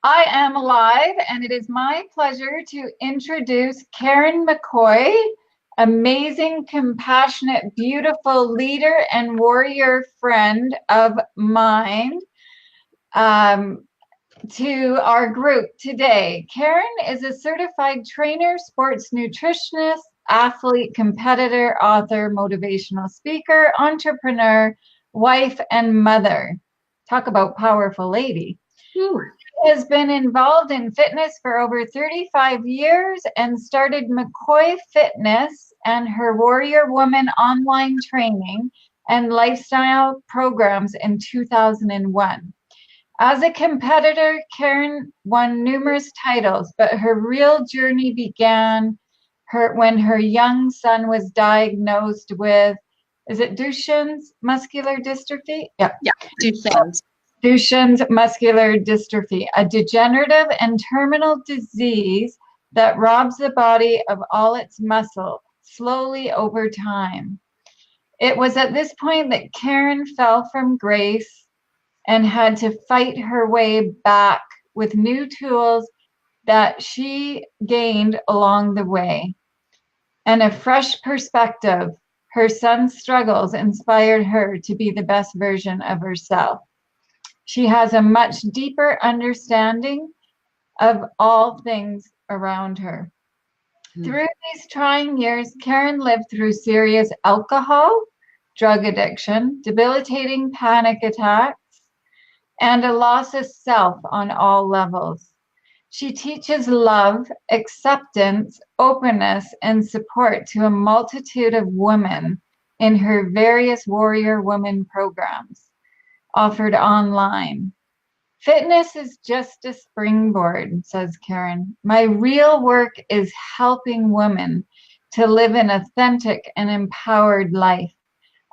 I am live, and it is my pleasure to introduce Karen McCoy, amazing, compassionate, beautiful leader and warrior friend of mine, to our group today. Karen is a certified trainer, sports nutritionist, athlete, competitor, author, motivational speaker, entrepreneur, wife, and mother. Talk about powerful lady. Has been involved in fitness for over 35 years and started McCoy Fitness and her Warrior Woman online training and lifestyle programs in 2001. As a competitor, Karen won numerous titles, but her real journey began when her young son was diagnosed with, is it Duchenne's muscular dystrophy? Yeah, Duchenne's. Duchenne's muscular dystrophy, a degenerative and terminal disease that robs the body of all its muscle slowly over time. It was at this point that Karen fell from grace and had to fight her way back with new tools that she gained along the way. And a fresh perspective, her son's struggles inspired her to be the best version of herself. She has a much deeper understanding of all things around her. Through these trying years, Karen lived through serious alcohol, drug addiction, debilitating panic attacks, and a loss of self on all levels. She teaches love, acceptance, openness, and support to a multitude of women in her various Warrior Woman programs offered online. Fitness is just a springboard, says Karen. My real work is helping women to live an authentic and empowered life.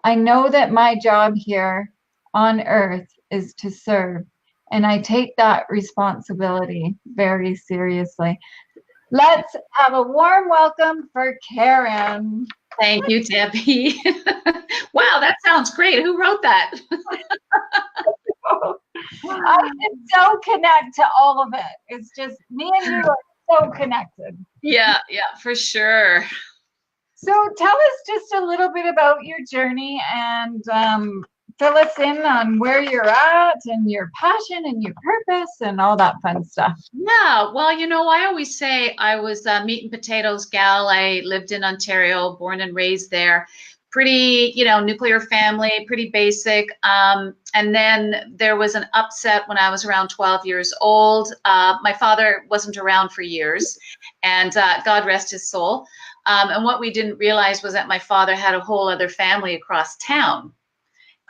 I know that my job here on earth is to serve, and I take that responsibility very seriously. Let's have a warm welcome for Karen. Thank you, Debbie. Wow, that sounds great. Who wrote that? I can so connect to all of it. It's just me and you are so connected. Yeah, for sure. So tell us just a little bit about your journey and fill us in on where you're at and your passion and your purpose and all that fun stuff. Yeah, well, I always say I was a meat and potatoes gal. I lived in Ontario, born and raised there. Pretty, nuclear family, pretty basic. And then there was an upset when I was around 12 years old. My father wasn't around for years, and God rest his soul. And what we didn't realize was that my father had a whole other family across town.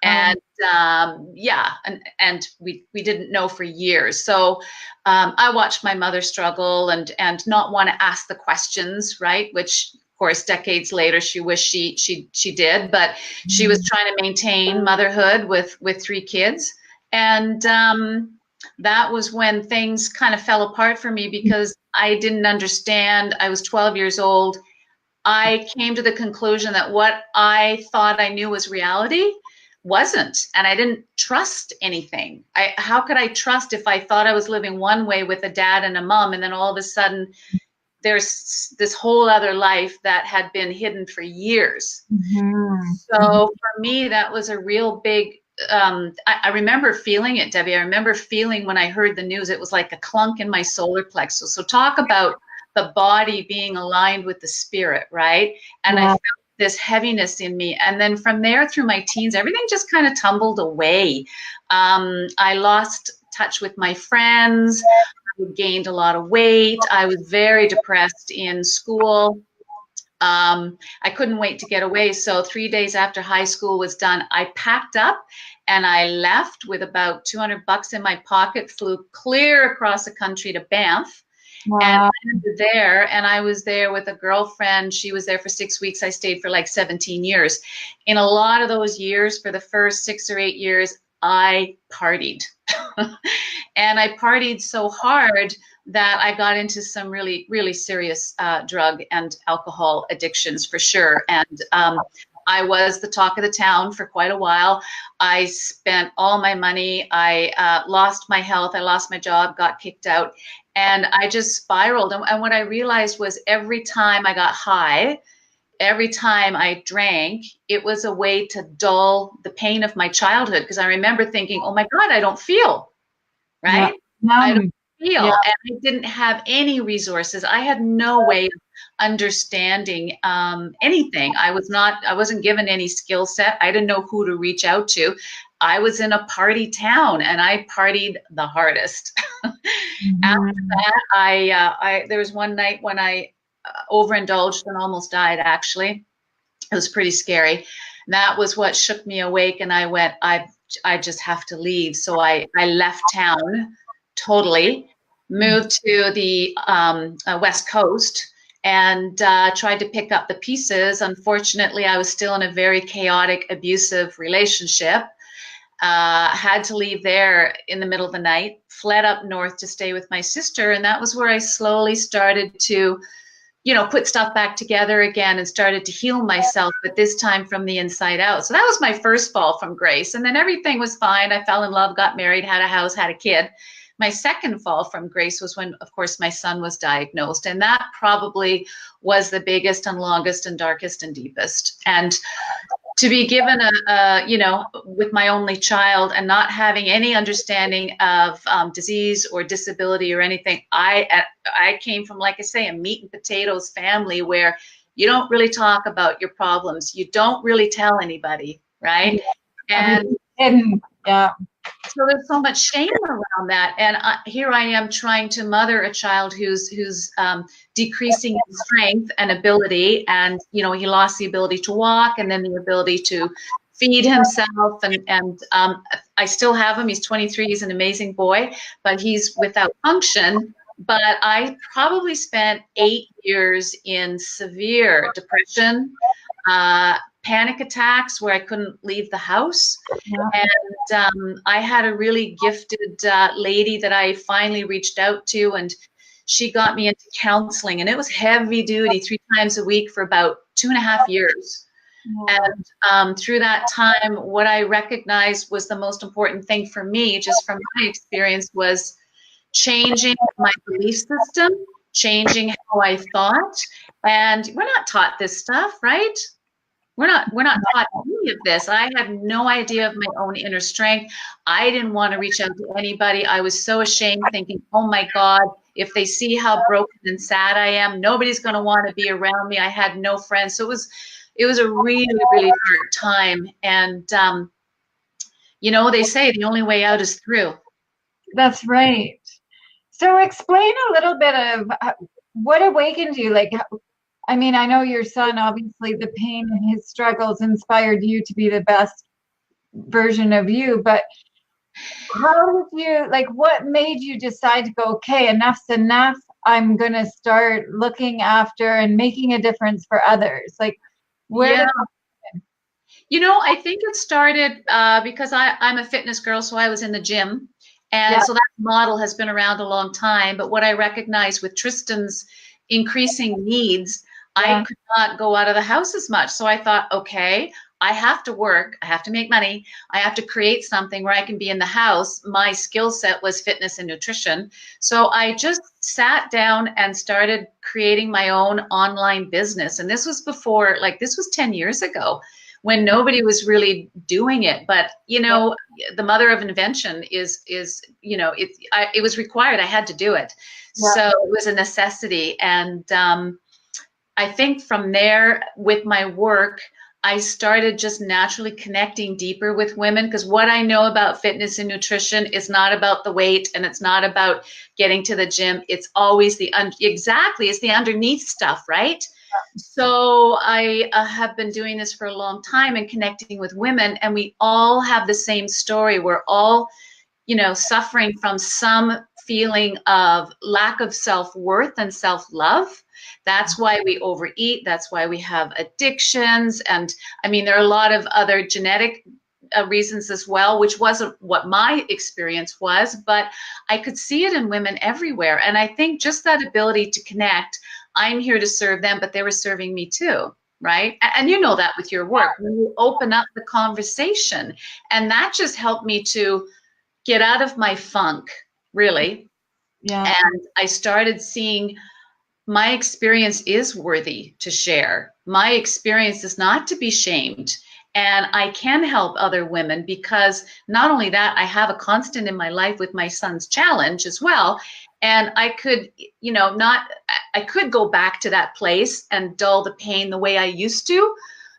And and we didn't know for years. So I watched my mother struggle and not want to ask the questions, right? Which, of course, decades later, she wished she did. But she was trying to maintain motherhood with 3 kids, and that was when things kind of fell apart for me because I didn't understand. I was 12 years old. I came to the conclusion that what I thought I knew was reality wasn't, and I didn't trust anything. How could I trust if I thought I was living one way with a dad and a mom, and then all of a sudden there's this whole other life that had been hidden for years? So for me, that was a real big, I remember feeling it, Debbie. I remember feeling when I heard the news, it was like a clunk in my solar plexus. So talk about the body being aligned with the spirit, right? And I felt this heaviness in me. And then from there through my teens, everything just kind of tumbled away. I lost touch with my friends. I gained a lot of weight. I was very depressed in school. I couldn't wait to get away. So 3 days after high school was done, I packed up and I left with about $200 in my pocket, flew clear across the country to Banff. Wow. And I was there with a girlfriend. She was there for 6 weeks. I stayed for like 17 years. In a lot of those years, for the first 6 or 8 years, I partied. And I partied so hard that I got into some really, really serious drug and alcohol addictions for sure. And I was the talk of the town for quite a while. I spent all my money. I lost my health. I lost my job, got kicked out, and I just spiraled. And what I realized was every time I got high, every time I drank, it was a way to dull the pain of my childhood. Because I remember thinking, oh my God, I don't feel, Yeah. right? I don't feel. Yeah. And I didn't have any resources. I had no way of understanding anything. I wasn't given any skill set. I didn't know who to reach out to. I was in a party town and I partied the hardest. After Mhm. that, there was one night when I overindulged and almost died, actually. It was pretty scary. And that was what shook me awake. And I went, I just have to leave. So I left town totally, moved to the West Coast and tried to pick up the pieces. Unfortunately, I was still in a very chaotic, abusive relationship. Had to leave there in the middle of the night, fled up north to stay with my sister. And that was where I slowly started to put stuff back together again and started to heal myself, but this time from the inside out. So that was my first fall from grace. And then everything was fine. I fell in love, got married, had a house, had a kid. My second fall from grace was when, of course, my son was diagnosed. And that probably was the biggest and longest and darkest and deepest. And to be given with my only child and not having any understanding of disease or disability or anything, I came from, like I say, a meat and potatoes family where you don't really talk about your problems. You don't really tell anybody, right? And Yeah. so there's so much shame around that. And here I am trying to mother a child who's decreasing in strength and ability. And, he lost the ability to walk and then the ability to feed himself. And I still have him. He's 23. He's an amazing boy, but he's without function. But I probably spent 8 years in severe depression, panic attacks where I couldn't leave the house. Yeah. And I had a really gifted lady that I finally reached out to, and she got me into counseling, and it was heavy duty, 3 times a week for about 2.5 years. And through that time, what I recognized was the most important thing for me, just from my experience, was changing my belief system, changing how I thought. And we're not taught this stuff, right? We're not taught any of this. I had no idea of my own inner strength. I didn't want to reach out to anybody. I was so ashamed, thinking, oh my God, if they see how broken and sad I am, nobody's going to want to be around me. I had no friends. So it was a really, really hard time. And, they say the only way out is through. That's right. So explain a little bit of what awakened you. Like, I mean, I know your son, obviously the pain and his struggles inspired you to be the best version of you, but how did you, like, what made you decide to go, okay, enough's enough. I'm going to start looking after and making a difference for others. Like, where did I think it started because I'm a fitness girl, so I was in the gym. And Yeah. so that model has been around a long time. But what I recognized with Tristan's increasing needs, I could not go out of the house as much. So I thought, okay, I have to work. I have to make money. I have to create something where I can be in the house. My skill set was fitness and nutrition. So I just sat down and started creating my own online business. And this was before, this was 10 years ago, when nobody was really doing it. But, the mother of invention is it was required. I had to do it. Yeah. So it was a necessity. And I think from there, with my work, I started just naturally connecting deeper with women, because what I know about fitness and nutrition is not about the weight, and it's not about getting to the gym. It's always it's the underneath stuff, right? So I have been doing this for a long time and connecting with women, and we all have the same story. We're all, suffering from some feeling of lack of self-worth and self-love. That's why we overeat. That's why we have addictions. And I mean, there are a lot of other genetic reasons as well, which wasn't what my experience was, but I could see it in women everywhere. And I think just that ability to connect, I'm here to serve them, but they were serving me too. right? And you know that with your work, when you open up the conversation. And that just helped me to get out of my funk, really. Yeah. And I started seeing my experience is worthy to share. My experience is not to be shamed. And I can help other women because not only that, I have a constant in my life with my son's challenge as well. And I could, I could go back to that place and dull the pain the way I used to.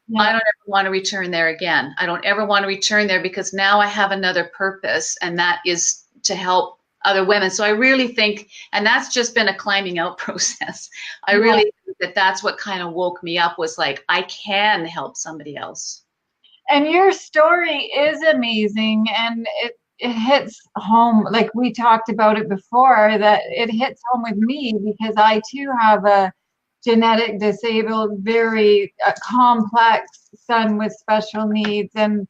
Yeah. I don't ever want to return there again. I don't ever want to return there because now I have another purpose, and that is to help other women. So I really think, and that's just been a climbing out process. I really think that that's what kind of woke me up, was like, I can help somebody else. And your story is amazing, and it hits home. Like we talked about it before, that it hits home with me because I too have a genetic disabled, very complex son with special needs. And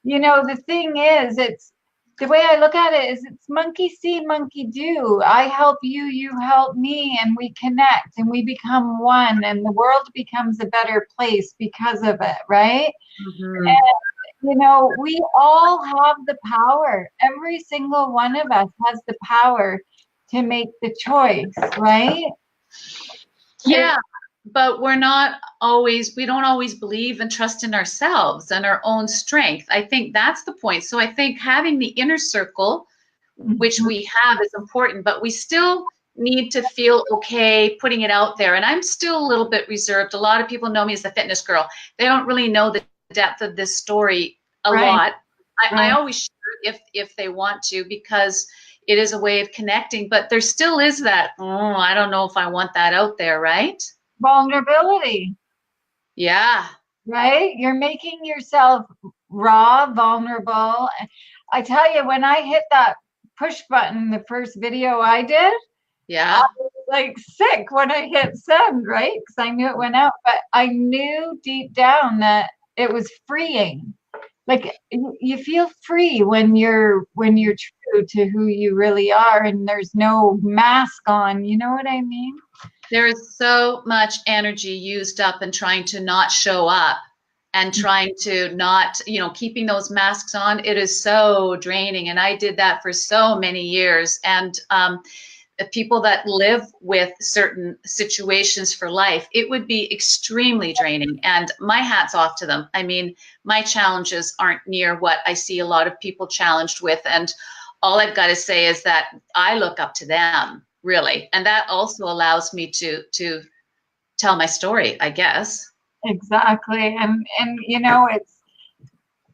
the thing is, it's the way I look at it is it's monkey see, monkey do. I help you, you help me, and we connect and we become one, and the world becomes a better place because of it, right? Mm-hmm. And we all have the power. Every single one of us has the power to make the choice, right? Yeah, but we don't always believe and trust in ourselves and our own strength. I think that's the point. So I think having the inner circle, which we have, is important, but we still need to feel okay putting it out there. And I'm still a little bit reserved. A lot of people know me as the fitness girl. They don't really know the depth of this story a lot. I always share if they want to, because it is a way of connecting, but there still is that, I don't know if I want that out there, right? Vulnerability. Yeah. Right? You're making yourself raw, vulnerable. I tell you, when I hit that push button, the first video I did, Yeah. I was like sick when I hit send, right? Because I knew it went out, but I knew deep down that it was freeing. Like you feel free when you're true to who you really are, and there's no mask on. You know what I mean? There is so much energy used up in trying to not show up and trying to not, keeping those masks on. It is so draining. And I did that for so many years. And people that live with certain situations for life, it would be extremely draining. And my hat's off to them. I mean, my challenges aren't near what I see a lot of people challenged with. And all I've got to say is that I look up to them, really. And that also allows me to tell my story, I guess. Exactly. And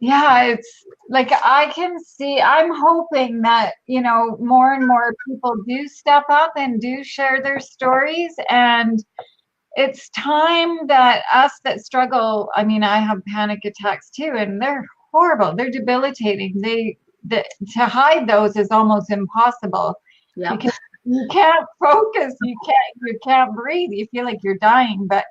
it's like I can see, I'm hoping that, more and more people do step up and do share their stories. And it's time that us that struggle, I mean, I have panic attacks too, and they're horrible. They're debilitating. To hide those is almost impossible. Yeah. Because you can't focus, you can't breathe, you feel like you're dying. But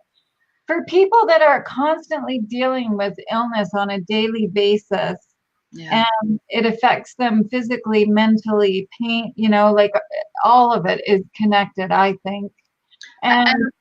for people that are constantly dealing with illness on a daily basis, Yeah. and it affects them physically, mentally, pain, like all of it is connected, I think. And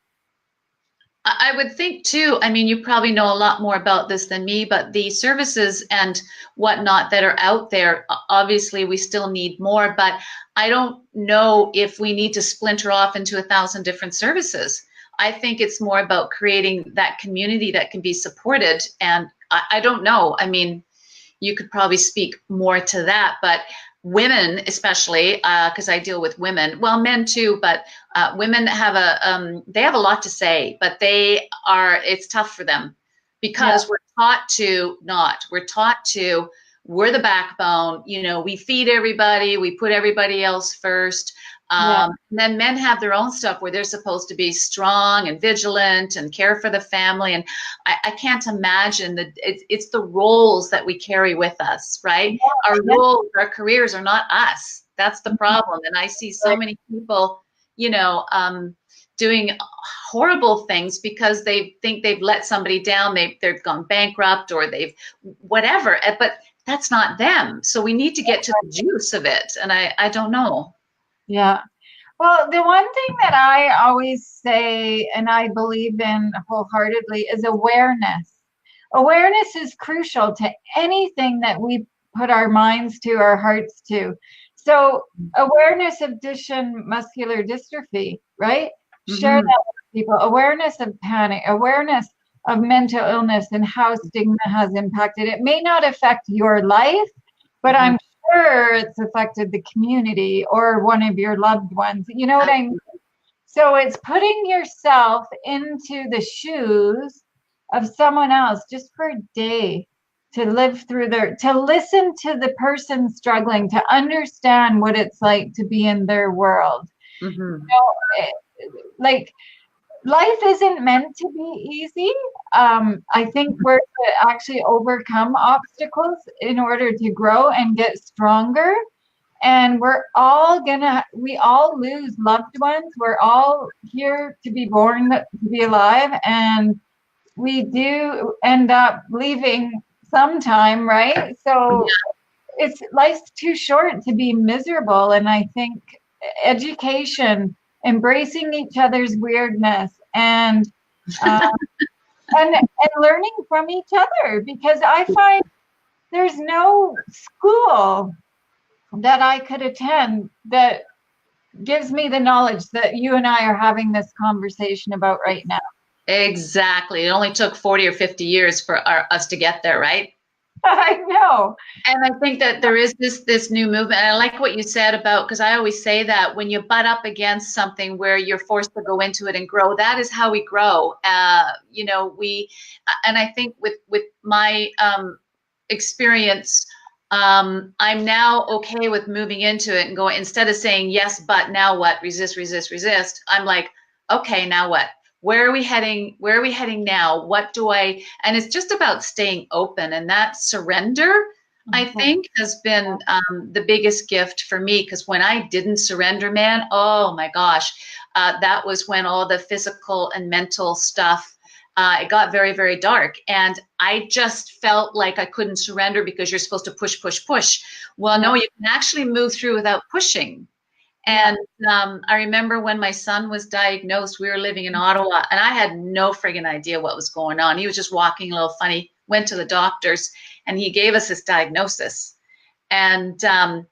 I would think too, I mean, you probably know a lot more about this than me, but the services and whatnot that are out there, obviously we still need more, but I don't know if we need to splinter off into 1,000 different services. I think it's more about creating that community that can be supported. And I don't know. I mean, you could probably speak more to that, but women, especially, because I deal with women, well, men too, but women have they have a lot to say, but it's tough for them because we're taught to not. We're taught to, we're the backbone, we feed everybody, we put everybody else first. And then men have their own stuff where they're supposed to be strong and vigilant and care for the family. And I can't imagine that it's the roles that we carry with us, right? Our roles, our careers are not us. That's the problem. And I see so many people, doing horrible things because they think they've let somebody down. They've gone bankrupt or they've whatever, but that's not them. So we need to get to the juice of it. And I don't know. Yeah. Well, the one thing that I always say and I believe in wholeheartedly is awareness. Awareness is crucial to anything that we put our minds to, our hearts to. So, awareness of Duchenne muscular dystrophy, right? Share Mm-hmm. that with people. Awareness of panic, awareness of mental illness and how stigma has impacted. It may not affect your life, but Mm-hmm. I'm sure it's affected the community or one of your loved ones. You know what I mean? So it's putting yourself into the shoes of someone else just for a day to live through to listen to the person struggling, to understand what it's like to be in their world. Mm-hmm. You know, like life isn't meant to be easy. I think we're to actually overcome obstacles in order to grow and get stronger. And we all lose loved ones. We're all here to be born, to be alive. And we do end up leaving sometime, right? So life's too short to be miserable. And I think education, embracing each other's weirdness, uh, and learning from each other, because I find there's no school that I could attend that gives me the knowledge that you and I are having this conversation about right now. Exactly. It only took 40 or 50 years for us to get there, right? I know. And I think that there is this new movement. And I like what you said about, because I always say that when you butt up against something where you're forced to go into it and grow, that is how we grow. And I think with my experience, I'm now okay with moving into it and going, instead of saying yes, but now what? Resist, resist, resist. I'm like, okay, now what? Where are we heading? Where are we heading now? What do I, and it's just about staying open, and that surrender, I think, has been the biggest gift for me, because when I didn't surrender, man, oh my gosh, that was when all the physical and mental stuff, it got very, very dark. And I just felt like I couldn't surrender because you're supposed to push, push, push. Well, no, you can actually move through without pushing. And I remember when my son was diagnosed, we were living in Ottawa, and I had no friggin' idea what was going on. He was just walking a little funny, went to the doctors, and he gave us this diagnosis. And I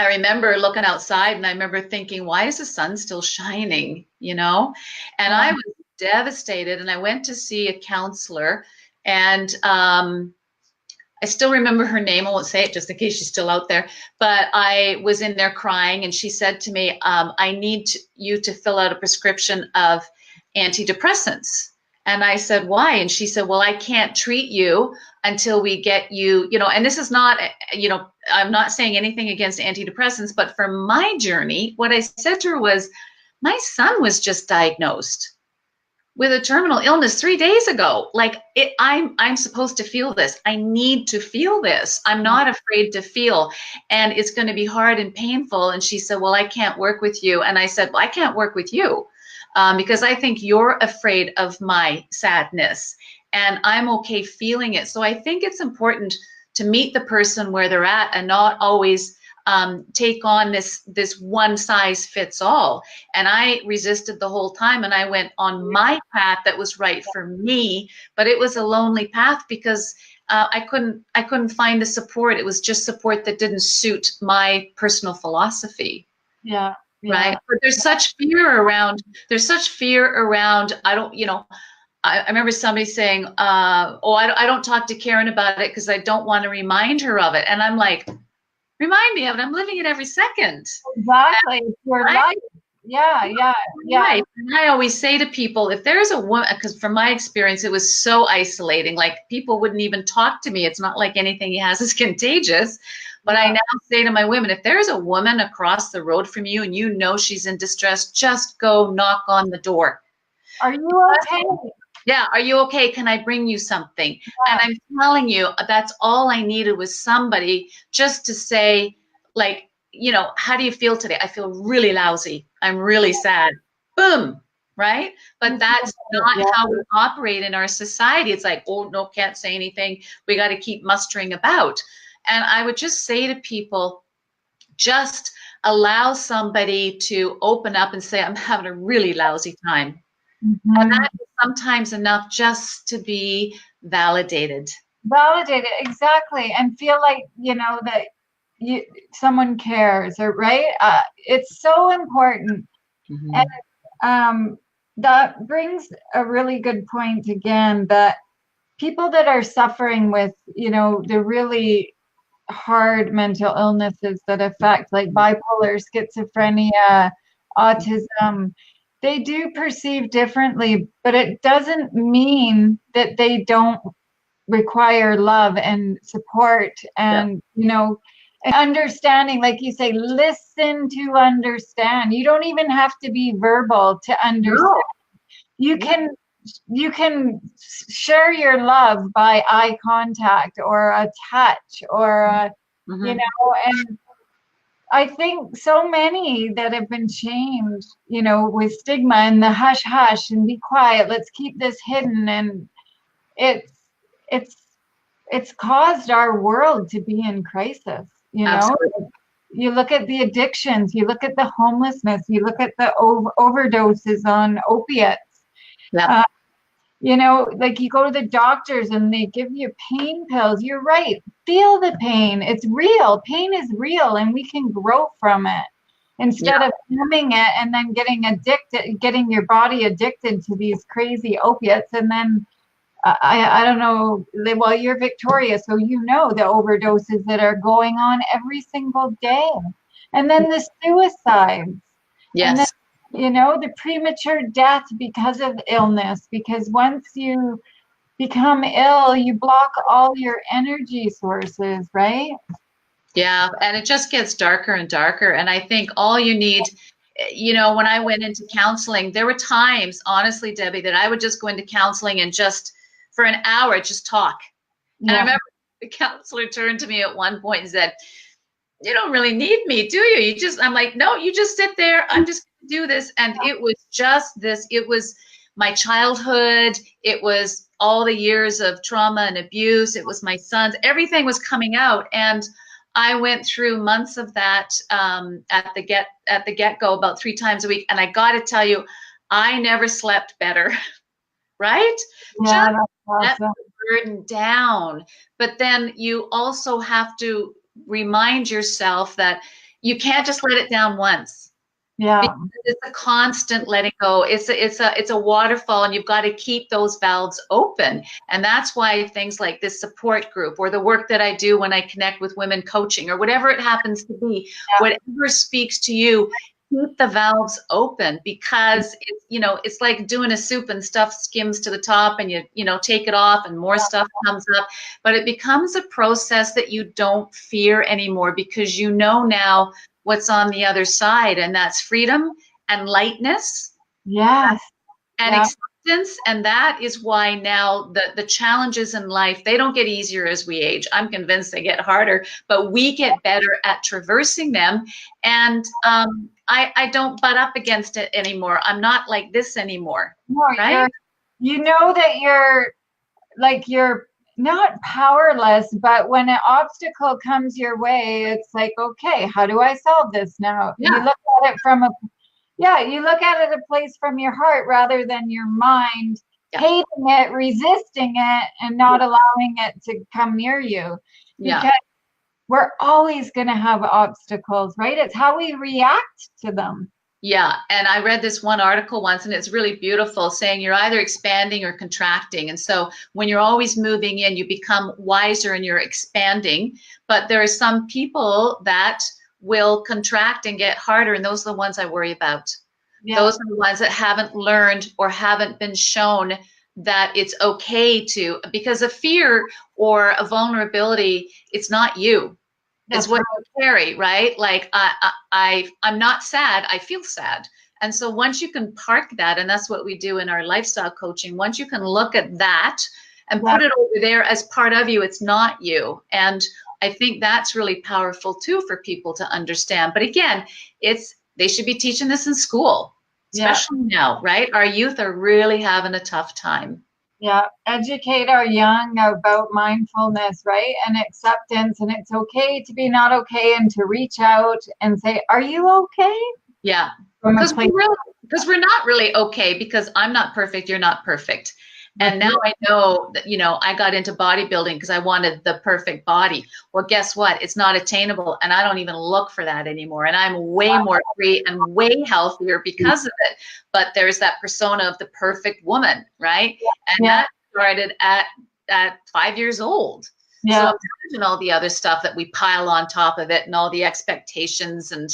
remember looking outside, and I remember thinking, why is the sun still shining? And I was devastated, and I went to see a counselor, and I still remember her name. I won't say it just in case she's still out there. But I was in there crying, and she said to me, I need you to fill out a prescription of antidepressants. And I said, why? And she said, well, I can't treat you until we get you, and this is not, I'm not saying anything against antidepressants, but for my journey, what I said to her was, my son was just diagnosed with a terminal illness 3 days ago. I'm supposed to feel this. I need to feel this. I'm not afraid to feel, and it's going to be hard and painful. And she said, well, I can't work with you. And I said, well, I can't work with you because I think you're afraid of my sadness, and I'm okay feeling it. So I think it's important to meet the person where they're at and not always take on this one size fits all. And I resisted the whole time, and I went on my path that was right for me, but it was a lonely path because I couldn't find the support. It was just support that didn't suit my personal philosophy. Yeah. Right. But there's such fear around. I remember somebody saying, I don't talk to Karen about it because I don't want to remind her of it. And I'm like, remind me of it. I'm living it every second. Exactly. It's your life. Yeah. Right. And I always say to people, if there's a woman, because from my experience, it was so isolating, like people wouldn't even talk to me. It's not like anything he has is contagious. But I now say to my women, if there's a woman across the road from you and you know she's in distress, just go knock on the door. Are you okay? Yeah. Are you okay? Can I bring you something? And I'm telling you, that's all I needed was somebody just to say, like, how do you feel today? I feel really lousy. I'm really sad. Boom. Right. But that's not how we operate in our society. It's like, oh, no, can't say anything. We got to keep mustering about. And I would just say to people, just allow somebody to open up and say, I'm having a really lousy time. And Mhm. that is sometimes enough just to be validated. Validate it, exactly, and feel like, that you someone cares, or right? It's so important. And Mhm. that brings a really good point again, that people that are suffering with, the really hard mental illnesses that affect, like bipolar, schizophrenia, autism, they do perceive differently, but it doesn't mean that they don't require love and support, Yeah. and understanding, like you say, listen to understand. You don't even have to be verbal to understand. No. you Yeah. can you can share your love by eye contact, or a touch, or Mhm. and I think so many that have been shamed, with stigma and the hush hush and be quiet, let's keep this hidden, and it's it's it's caused our world to be in crisis. Absolutely. You look at the addictions, you look at the homelessness, you look at the overdoses on opiates. Yep. uh, like you go to the doctors and they give you pain pills. You're right, feel the pain, it's real, pain is real, and we can grow from it, Yeah. instead of numbing it and then getting your body addicted to these crazy opiates. And then I don't know. Well, you're Victoria, so the overdoses that are going on every single day, and then the suicides, and then Yes. the premature death because of illness. Because once you become ill, you block all your energy sources, right? Yeah. And it just gets darker and darker. And I think all you need, when I went into counseling, there were times, honestly, Debbie, that I would just go into counseling and just for an hour, just talk. And I Yeah, remember the counselor turned to me at one point and said, you don't really need me, do you? I'm like, no, you just sit there. I'm just going to do this. And it was just this. It was my childhood. It was all the years of trauma and abuse. It was my sons. Everything was coming out. And I went through months of that at the get go about 3 times a week. And I got to tell you, I never slept better, right? Just yeah, that's let awesome. the burden down. But then you also have to remind yourself that you can't just let it down once. Yeah, Because it's a constant letting go. It's a waterfall, and you've got to keep those valves open. And that's why things like this support group, or the work that I do when I connect with women coaching, or whatever it happens to be, whatever speaks to you, keep the valves open, because it's like doing a soup and stuff skims to the top, and you take it off and more stuff comes up. But it becomes a process that you don't fear anymore, because now what's on the other side, and that's freedom and lightness yes, and yeah, acceptance. And that is why now the challenges in life, they don't get easier as we age. I'm convinced they get harder, but we get better at traversing them. And I don't butt up against it anymore. I'm not like this anymore, no, right? that you're not powerless, but when an obstacle comes your way, it's like, okay, how do I solve this now? Yeah, You look at it a place from your heart, rather than your mind yeah, hating it, resisting it, and not allowing it to come near you. yeah. Because we're always going to have obstacles, right? It's how we react to them. Yeah, and I read this one article once, and it's really beautiful, saying you're either expanding or contracting. And so when you're always moving in, you become wiser and you're expanding. But there are some people that will contract and get harder, and those are the ones I worry about. Yeah, Those are the ones that haven't learned or haven't been shown that it's okay to, because a fear or a vulnerability, it's not you. It's that's what right. you carry, right? Like I'm not sad, I feel sad. And so once you can park that, and that's what we do in our lifestyle coaching, once you can look at that and Yeah, put it over there as part of you, it's not you. And I think that's really powerful too for people to understand. But again, they should be teaching this in school, yeah. especially now, right? Our youth are really having a tough time. Yeah, educate our young about mindfulness, right? And acceptance, and it's okay to be not okay and to reach out and say, "Are you okay?" Yeah. From a Because place. we're not really okay, because I'm not perfect, you're not perfect. And now I know that, I got into bodybuilding because I wanted the perfect body. Well, guess what? It's not attainable, and I don't even look for that anymore. And I'm way more free and way healthier because of it. But there's that persona of the perfect woman, right? And Yeah, that started at 5 years old. So yeah. imagine all the other stuff that we pile on top of it, and all the expectations, and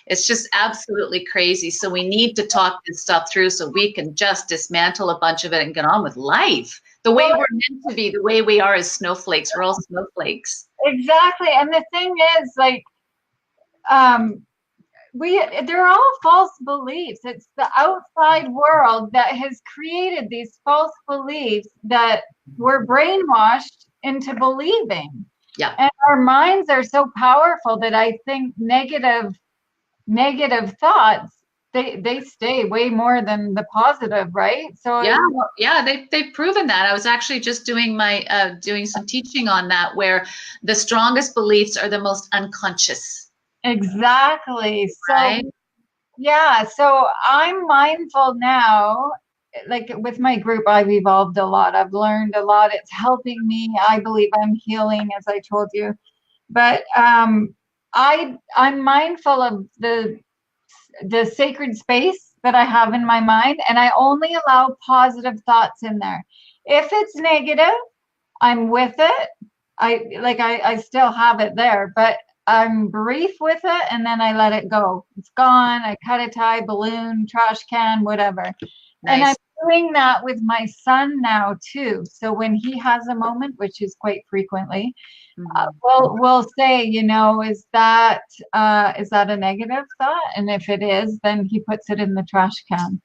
it's just absolutely crazy. So we need to talk this stuff through so we can just dismantle a bunch of it and get on with life the way Well, we're meant to be, the way we are as snowflakes. We're all snowflakes. exactly. And the thing is, like, um, they're all false beliefs. It's the outside world that has created these false beliefs that we're brainwashed into believing. Yeah. And our minds are so powerful that I think negative thoughts, they stay way more than the positive, right? So Yeah, well, yeah, they've proven that. I was actually just doing doing some teaching on that, where the strongest beliefs are the most unconscious, exactly. So right? yeah, so I'm mindful now. Like with my group, I've evolved a lot. I've learned a lot. It's helping me. I believe I'm healing, as I told you. But I'm mindful of the sacred space that I have in my mind, and I only allow positive thoughts in there. If it's negative, I'm with it. I still have it there, but I'm brief with it and then I let it go. It's gone. I cut a tie, balloon, trash can, whatever. And I'm Nice. doing that with my son now too. So when he has a moment, which is quite frequently, Mhm. we'll say, is that a negative thought? And if it is, then he puts it in the trash can.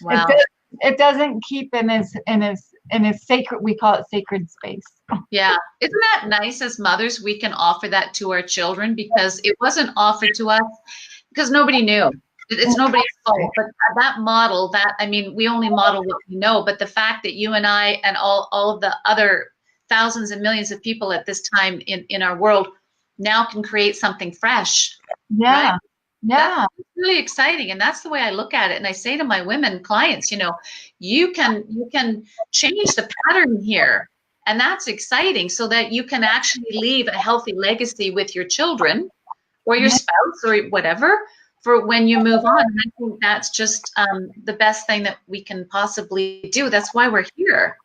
It Wow. does, it doesn't keep in his sacred, we call it sacred space. Yeah. Isn't that nice? As mothers, we can offer that to our children, because it wasn't offered to us because nobody knew. It's nobody's fault. But that model, I mean, we only model what we know. But the fact that you and I and all of the other thousands and millions of people at this time in our world now can create something fresh, right? Yeah. That's Yeah. really exciting. And that's the way I look at it. And I say to my women clients, you can change the pattern here. And that's exciting, so that you can actually leave a healthy legacy with your children or your Yeah. spouse or whatever for when you move on. And I think that's just the best thing that we can possibly do. That's why we're here.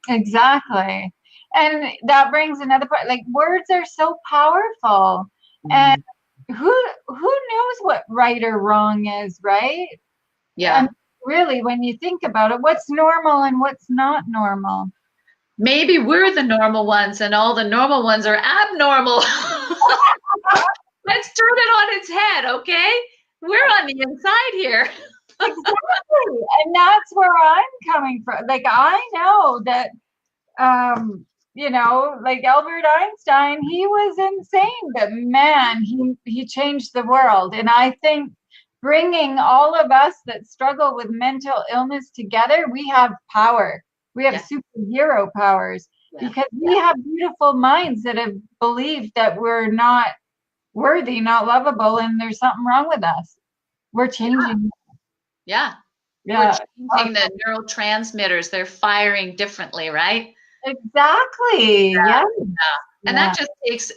Exactly. And that brings another part, like words are so powerful. And Mhm. who knows what right or wrong is, right? And Yeah. really, when you think about it, what's normal and what's not normal? Maybe we're the normal ones and all the normal ones are abnormal. Let's turn it on its head, okay? We're on the inside here. Exactly. And that's where I'm coming from. Like I know that like Albert Einstein, he was insane, but man, he changed the world. And I think bringing all of us that struggle with mental illness together, we have power. We have Yeah, superhero powers yeah, because we have beautiful minds that have believed that we're not worthy, not lovable, and there's something wrong with us. We're yeah, changing. yeah. We're Yeah. changing the neurotransmitters. They're firing differently, right? Exactly. Yeah. And Yeah. that just takes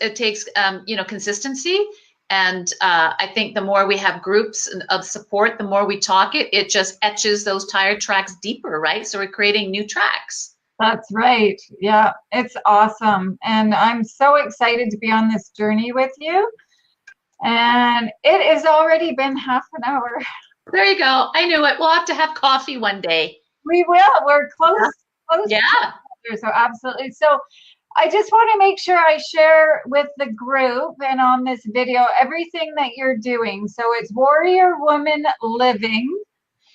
consistency. And I think the more we have groups of support, the more we talk it just etches those tire tracks deeper, right? So we're creating new tracks. That's right. Yeah, it's awesome. And I'm so excited to be on this journey with you. And it has already been half an hour. There you go. I knew it. We'll have to have coffee one day. We will. We're close Yeah. to each other. So absolutely. So I just want to make sure I share with the group and on this video everything that you're doing. So it's Warrior Woman Living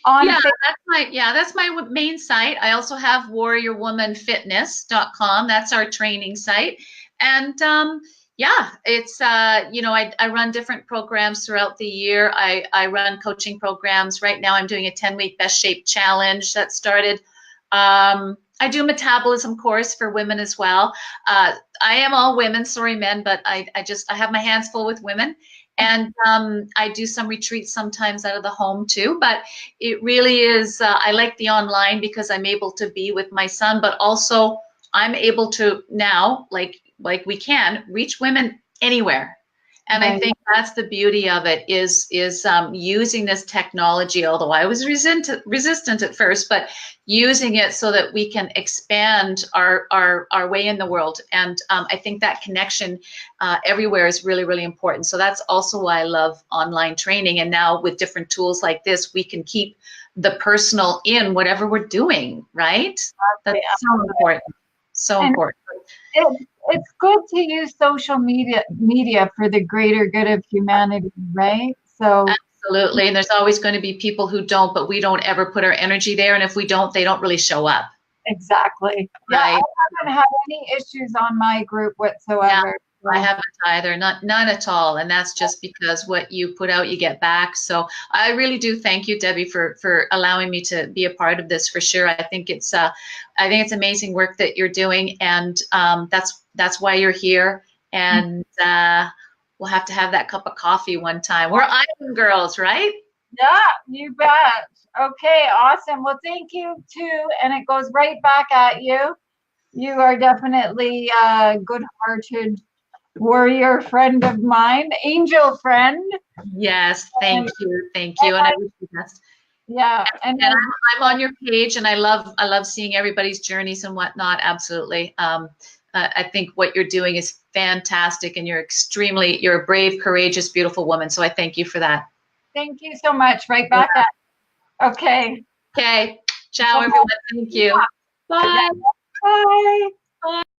on Yeah, Facebook. that's my main site. I also have warriorwomanfitness.com. That's our training site. And yeah, it's I run different programs throughout the year. I run coaching programs. Right now I'm doing a 10-week best shape challenge that started. I do metabolism course for women as well. I am all women, sorry men, but I have my hands full with women. And I do some retreats sometimes out of the home too, but it really is, I like the online because I'm able to be with my son, but also I'm able to now, like we can reach women anywhere. And I think that's the beauty of it is using this technology, although I was resistant at first, but using it so that we can expand our way in the world. And I think that connection everywhere is really, really important. So that's also why I love online training. And now with different tools like this, we can keep the personal in whatever we're doing, right? That's so important. So important. It's good to use social media for the greater good of humanity, right? So absolutely. And there's always going to be people who don't, but we don't ever put our energy there. And if we don't, they don't really show up. Exactly. Right. Yeah, I haven't had any issues on my group whatsoever. I haven't either, none at all. And that's just because what you put out, you get back. So I really do thank you, Debbie, for allowing me to be a part of this for sure. I think it's amazing work that you're doing, and that's why you're here. And we'll have to have that cup of coffee one time. We're island girls, right? Yeah, you bet. Okay, awesome. Well, thank you too. And it goes right back at you. You are definitely a good-hearted warrior friend of mine, angel friend. Yes, thank you. And I wish you the best. Yeah, and I'm on your page, and I love seeing everybody's journeys and whatnot. Absolutely. I think what you're doing is fantastic, and you're a brave, courageous, beautiful woman. So I thank you for that. Thank you so much. Right back at you. Okay. Okay. Ciao, everyone. Thank you. Bye. Bye.